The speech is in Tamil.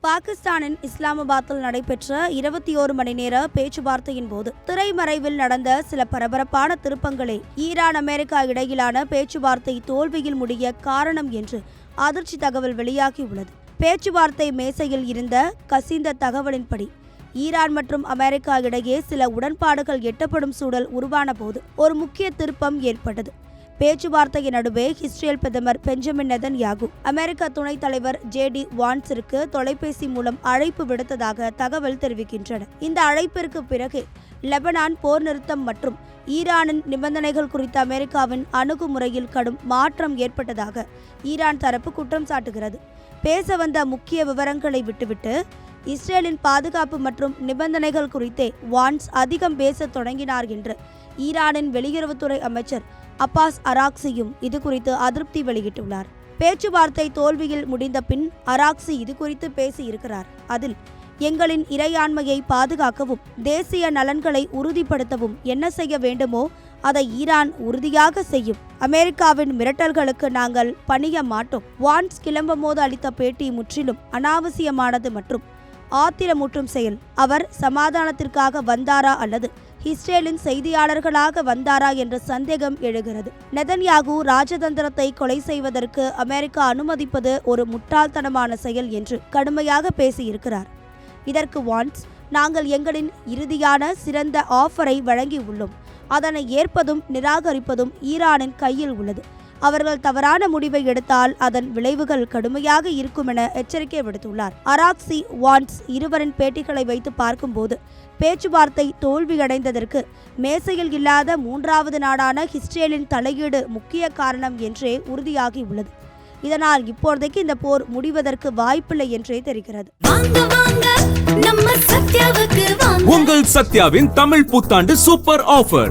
பாகிஸ்தானின் இஸ்லாமாபாத்தில் நடைபெற்ற 21 மணி நேர பேச்சுவார்த்தையின் போது திரைமறைவில் நடந்த சில பரபரப்பான திருப்பங்களே ஈரான் அமெரிக்கா இடையிலான பேச்சுவார்த்தை தோல்வியில் முடிய காரணம் என்று அதிர்ச்சி தகவல் வெளியாகியுள்ளது. பேச்சுவார்த்தை மேசையில் இருந்த கசிந்த தகவலின்படி ஈரான் மற்றும் அமெரிக்கா இடையே சில உடன்பாடுகள் எட்டப்படும் சூழல் உருவான போது ஒரு முக்கிய திருப்பம் ஏற்பட்டது. பேச்சுவார்த்தையின் நடுவே இஸ்ரேல் பிரதமர் பெஞ்சமின் நெதன்யாகு அமெரிக்க துணைத் தலைவர் ஜே.டி. வான்ஸிற்கு தொலைபேசி மூலம் அழைப்பு விடுத்ததாக தகவல் தெரிவிக்கின்றன. இந்த அழைப்பிற்கு பிறகு லெபனான் போர் நிறுத்தம் மற்றும் ஈரானின் நிபந்தனைகள் குறித்த அமெரிக்காவின் அணுகுமுறையில் கடும் மாற்றம் ஏற்பட்டதாக ஈரான் தரப்பு குற்றம் சாட்டுகிறது. பேச வந்த முக்கிய விவரங்களை விட்டுவிட்டு இஸ்ரேலின் பாதுகாப்பு மற்றும் நிபந்தனைகள் குறித்தே வான்ஸ் அதிகம் பேச தொடங்கினார் என்று ஈரானின் வெளியுறவுத்துறை அமைச்சர் அப்பாஸ் அராக்சியும் இது குறித்து அதிருப்தி வெளியிட்டுள்ளார். பேச்சுவார்த்தை தோல்வியில் முடிந்த பின் அராக்சி இது குறித்து பேசியிருக்கிறார். அதில் எங்களின் இறையாண்மையை பாதுகாக்கவும் தேசிய நலன்களை உறுதிப்படுத்தவும் என்ன செய்ய வேண்டுமோ அதை ஈரான் உறுதியாக செய்யும். அமெரிக்காவின் மிரட்டல்களுக்கு நாங்கள் பணிய மாட்டோம். வான்ஸ் கிளம்பும்போது அளித்த பேட்டி முற்றிலும் அனாவசியமானது மற்றும் ஆத்திரமூட்டும் செயல். அவர் சமாதானத்திற்காக வந்தாரா அல்லது இஸ்ரேலின் செய்தியாளர்களாக வந்தாரா என்ற சந்தேகம் எழுகிறது. நெதன்யாகு ராஜதந்திரத்தை கொலை செய்வதற்கு அமெரிக்கா அனுமதிப்பது ஒரு முட்டாள்தனமான செயல் என்று கடுமையாக பேசியிருக்கிறார். இதற்கு வான்ஸ், நாங்கள் எங்களின் இறுதியான சிறந்த ஆஃபரை வழங்கி உள்ளோம். அதனை ஏற்பதும் நிராகரிப்பதும் ஈரானின் கையில் உள்ளது. அவர்கள் தவறான முடிவை எடுத்தால் அதன் விளைவுகள் கடுமையாக இருக்கும் என எச்சரிக்கை விடுத்துள்ளார். அராக்சி, வான்ஸ் இருவரின் பேட்டிகளை வைத்து பார்க்கும்போது பேச்சுவார்த்தை தோல்வியடைந்ததற்கு மேசையில் இல்லாத மூன்றாவது நாடான இஸ்ரேலின் தலையீடு முக்கிய காரணம் என்றே உறுதியாகியுள்ளது. இதனால் இப்போதைக்கு இந்த போர் முடிவதற்கு வாய்ப்பில்லை என்றே தெரிகிறது. உங்கள் சத்யாவின் தமிழ் புத்தாண்டு சூப்பர் ஆஃபர்